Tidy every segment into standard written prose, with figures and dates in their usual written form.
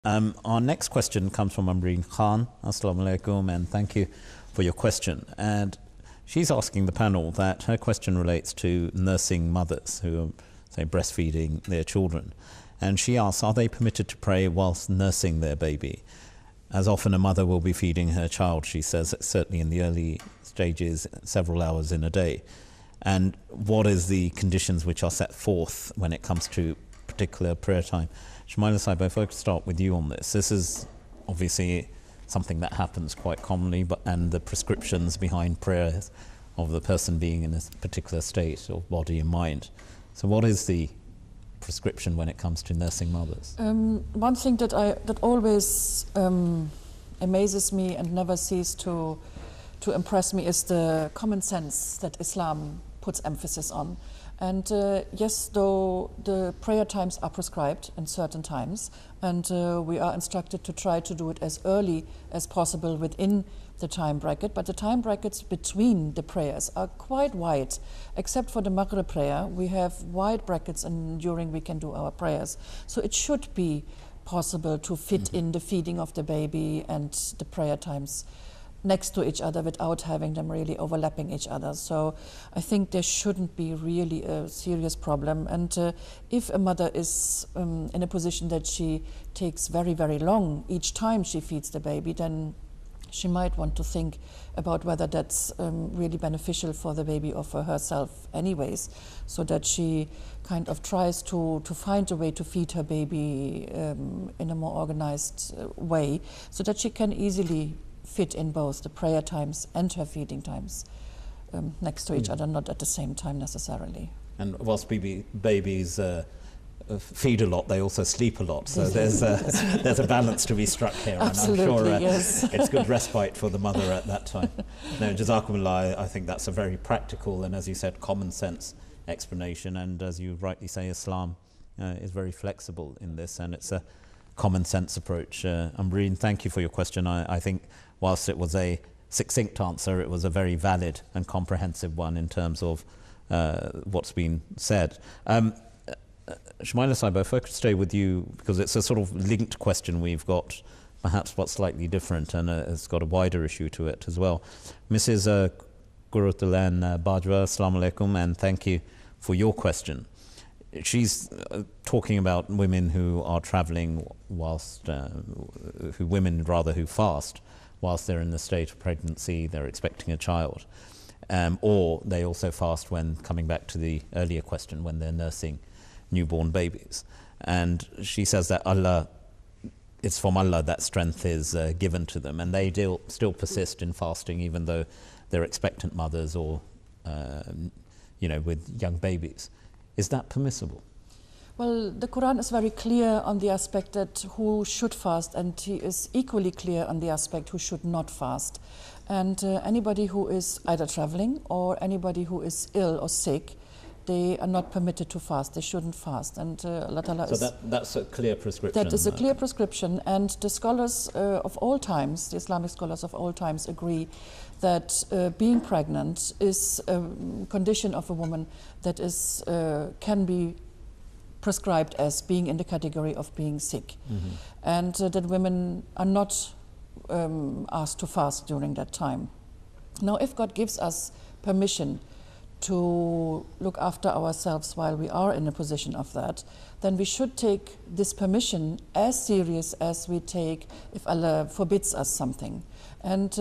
Our next question comes from Amreen Khan. Assalamu alaikum, and thank you for your question. And she's asking the panel that her question relates to nursing mothers who are, say, breastfeeding their children. And she asks, are they permitted to pray whilst nursing their baby? As often a mother will be feeding her child, she says, certainly in the early stages, several hours in a day. And what is the conditions which are set forth when it comes to particular prayer time? Shamila Saiba, if I could start with you on this. This is obviously something that happens quite commonly, and the prescriptions behind prayers of the person being in a particular state of body and mind. So what is the prescription when it comes to nursing mothers? One thing that always amazes me and never ceases to impress me is the common sense that Islam puts emphasis on. And yes, though the prayer times are prescribed in certain times, and we are instructed to try to do it as early as possible within the time bracket, but the time brackets between the prayers are quite wide. Except for the Maghrib prayer, we have wide brackets, and during we can do our prayers. So it should be possible to fit in the feeding of the baby and the prayer times next to each other without having them really overlapping each other. So I think there shouldn't be really a serious problem. And if a mother is in a position that she takes very, very long each time she feeds the baby, then she might want to think about whether that's really beneficial for the baby or for herself anyways, so that she kind of tries to find a way to feed her baby in a more organized way, so that she can easily fit in both the prayer times and her feeding times next to each other, not at the same time necessarily. And whilst babies feed a lot, they also sleep a lot. So there's a balance to be struck here. Absolutely, and I'm sure yes. It's good respite for the mother at that time. No, Jazakumullah, I think that's a very practical and, as you said, common sense explanation. And as you rightly say, Islam is very flexible in this, and it's a common sense approach. Amreen, thank you for your question. I think whilst it was a succinct answer, it was a very valid and comprehensive one in terms of what's been said. Shamila Saiba, if I could stay with you, because it's a sort of linked question we've got, perhaps what's slightly different, and it's got a wider issue to it as well. Mrs. Gurutulan Bajwa, Assalamu alaikum, and thank you for your question. She's talking about women who are travelling whilst, women who fast whilst they're in the state of pregnancy, they're expecting a child, or they also fast when, coming back to the earlier question, when they're nursing newborn babies. And she says that it's from Allah that strength is given to them, and they still persist in fasting even though they're expectant mothers or with young babies. Is that permissible? Well, the Quran is very clear on the aspect that who should fast, and he is equally clear on the aspect who should not fast. And anybody who is either traveling or anybody who is ill or sick, they are not permitted to fast. They shouldn't fast. And Allah Ta'ala that's a clear prescription. That is a clear prescription. And the scholars of all times, the Islamic scholars of all times, agree that being pregnant is a condition of a woman that is can be prescribed as being in the category of being sick, and that women are not asked to fast during that time. Now, if God gives us permission to look after ourselves while we are in a position of that, then we should take this permission as serious as we take if Allah forbids us something. And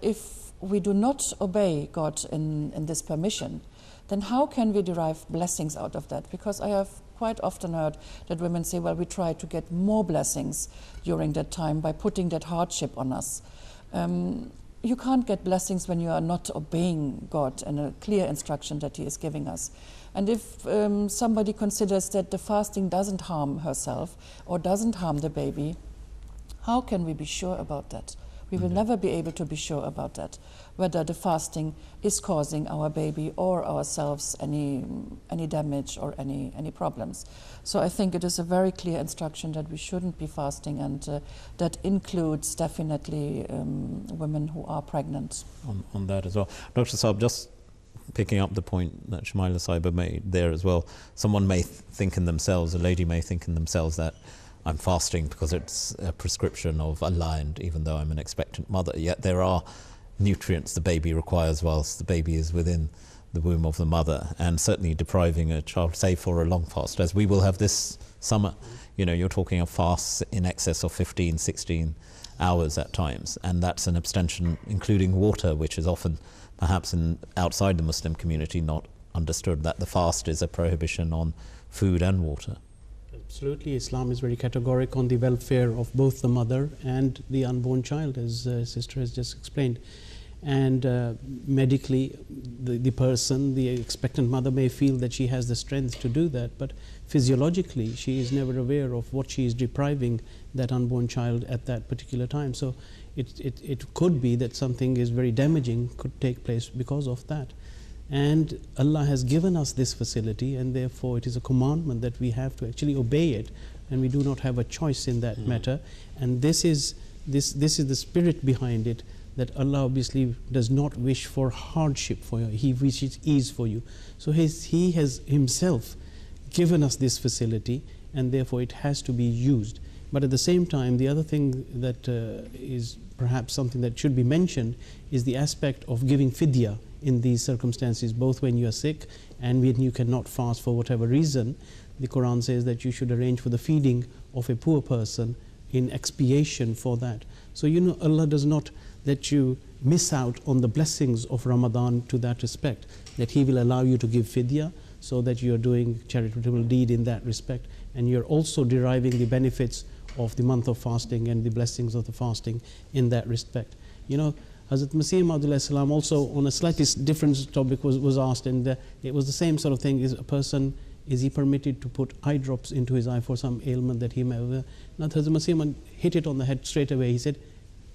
if we do not obey God in this permission, then how can we derive blessings out of that? Because I have quite often heard that women say, well, we try to get more blessings during that time by putting that hardship on us. You can't get blessings when you are not obeying God and a clear instruction that He is giving us. And if somebody considers that the fasting doesn't harm herself or doesn't harm the baby, how can we be sure about that? We will never be able to be sure about that, whether the fasting is causing our baby or ourselves any damage or any problems. So I think it is a very clear instruction that we shouldn't be fasting, and that includes definitely women who are pregnant. On that as well. Dr. Saab, just picking up the point that Shamila Saiba made there as well, someone may think in themselves, a lady may think in themselves that I'm fasting because it's a prescription of Allah, and even though I'm an expectant mother, yet there are nutrients the baby requires whilst the baby is within the womb of the mother, and certainly depriving a child, say for a long fast, as we will have this summer, you know, you're talking of fasts in excess of 15, 16 hours at times, and that's an abstention including water, which is often perhaps outside the Muslim community not understood, that the fast is a prohibition on food and water. Absolutely, Islam is very categorical on the welfare of both the mother and the unborn child, as Sister has just explained. And medically, the person, the expectant mother, may feel that she has the strength to do that, but physiologically she is never aware of what she is depriving that unborn child at that particular time. So it could be that something is very damaging could take place because of that. And Allah has given us this facility, and therefore it is a commandment that we have to actually obey it, and we do not have a choice in that matter. And this is the spirit behind it, that Allah obviously does not wish for hardship for you, He wishes ease for you. So He has Himself given us this facility, and therefore it has to be used. But at the same time, the other thing that is perhaps something that should be mentioned is the aspect of giving fidya in these circumstances, both when you are sick and when you cannot fast for whatever reason. The Quran says that you should arrange for the feeding of a poor person in expiation for that. So you know, Allah does not let you miss out on the blessings of Ramadan to that respect, that He will allow you to give fidya, so that you are doing charitable deed in that respect, and you're also deriving the benefits of the month of fasting and the blessings of the fasting in that respect. You know, Hazrat Masih Maud also on a slightly different topic was asked, and it was the same sort of thing. Is he permitted to put eye drops into his eye for some ailment that he may have? Now Hazrat Masih Maud hit it on the head straight away. He said,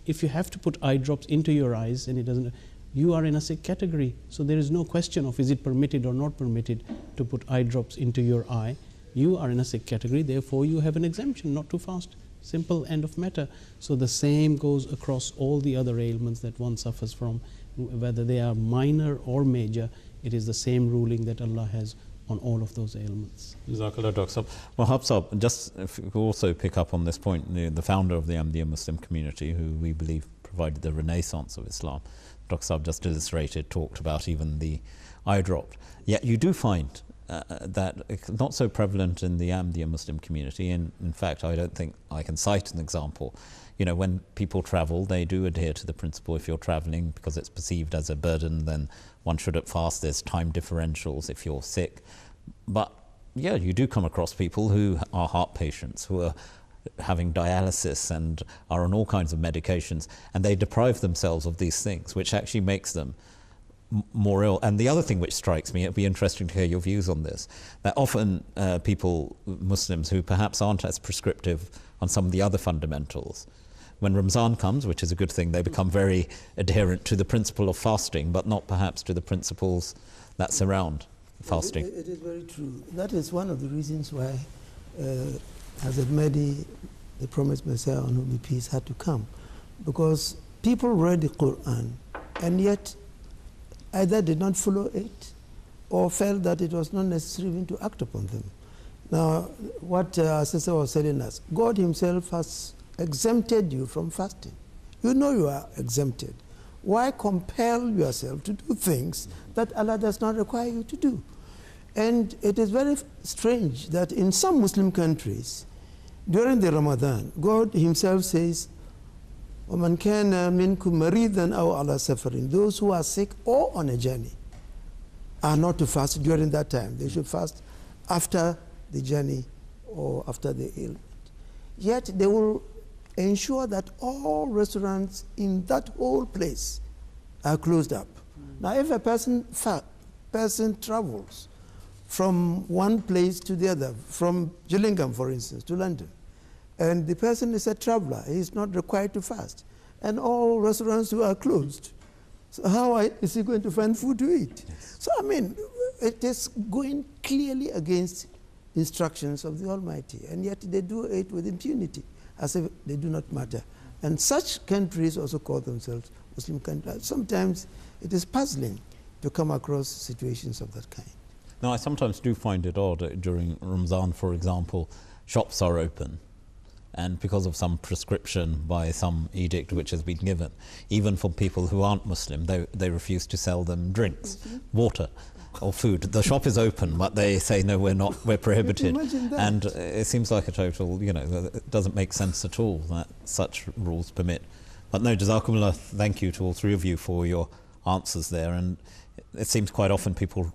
if you have to put eye drops into your eyes and it doesn't, you are in a sick category. So there is no question of is it permitted or not permitted to put eye drops into your eye. You are in a sick category, therefore you have an exemption not to fast. Simple, end of matter. So the same goes across all the other ailments that one suffers from, whether they are minor or major. It is the same ruling that Allah has on all of those ailments. Jazakallah, Dr. Saab. Well, Habsab, just if you could also pick up on this point, the founder of the Ahmadiyya Muslim community, who we believe provided the renaissance of Islam, Dr. Saab just illustrated, talked about even the eye drop. Yet you do find that it's not so prevalent in the Ahmadiyya Muslim community. In fact, I don't think I can cite an example. You know, when people travel, they do adhere to the principle, if you're traveling because it's perceived as a burden, then one shouldn't fast. There's time differentials if you're sick. But yeah, you do come across people who are heart patients, who are having dialysis and are on all kinds of medications, and they deprive themselves of these things, which actually makes them more ill. And the other thing which strikes me, it'd be interesting to hear your views on this, that often people, Muslims, who perhaps aren't as prescriptive on some of the other fundamentals, when Ramzan comes, which is a good thing, they become very adherent to the principle of fasting, but not perhaps to the principles that surround fasting. It is very true. That is one of the reasons why Hazrat Mahdi, the promised Messiah on whom be peace, had to come. Because people read the Quran and yet either did not follow it or felt that it was not necessary even to act upon them. Now, what our sister was telling us, God Himself has exempted you from fasting. You know you are exempted. Why compel yourself to do things that Allah does not require you to do? And it is very strange that in some Muslim countries, during the Ramadan, God Himself says, وَمَنْ كَانَ مِنْكُمْ مَرِيضًا أَوْ عَلَى سَفَرٍ, those who are sick or on a journey are not to fast during that time. They should fast after the journey or after the ailment. Yet they will ensure that all restaurants in that whole place are closed up. Now, if a person travels from one place to the other, from Gillingham, for instance, to London, and the person is a traveler, he is not required to fast, and all restaurants are closed, so how is he going to find food to eat? Yes. So, I mean, it is going clearly against instructions of the Almighty, and yet they do it with impunity, as if they do not matter. And such countries also call themselves Muslim countries. Sometimes it is puzzling to come across situations of that kind. Now, I sometimes do find it odd during Ramzan, for example, shops are open and because of some prescription by some edict which has been given, even for people who aren't Muslim, they refuse to sell them drinks, water or food. The shop is open, but they say, no, we're prohibited. Imagine that. And it seems like a total, it doesn't make sense at all that such rules permit. But no, Jazakumullah, thank you to all three of you for your answers there. And it seems quite often people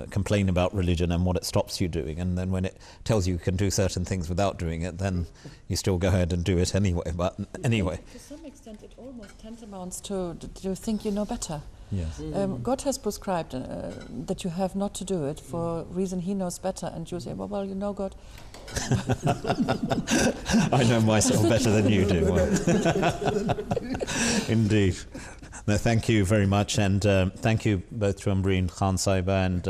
complain about religion and what it stops you doing, and then when it tells you can do certain things without doing it, then you still go ahead and do it anyway. But anyway. To some extent, it almost tantamounts to think you know better. Yes. God has prescribed that you have not to do it for a reason He knows better, and you say, well, you know God. I know myself better than you do. Well. Indeed. No, thank you very much, and thank you both to Ambreen Khan Saiba and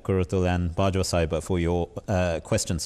Kuratul and Bajwa Saiba for your questions.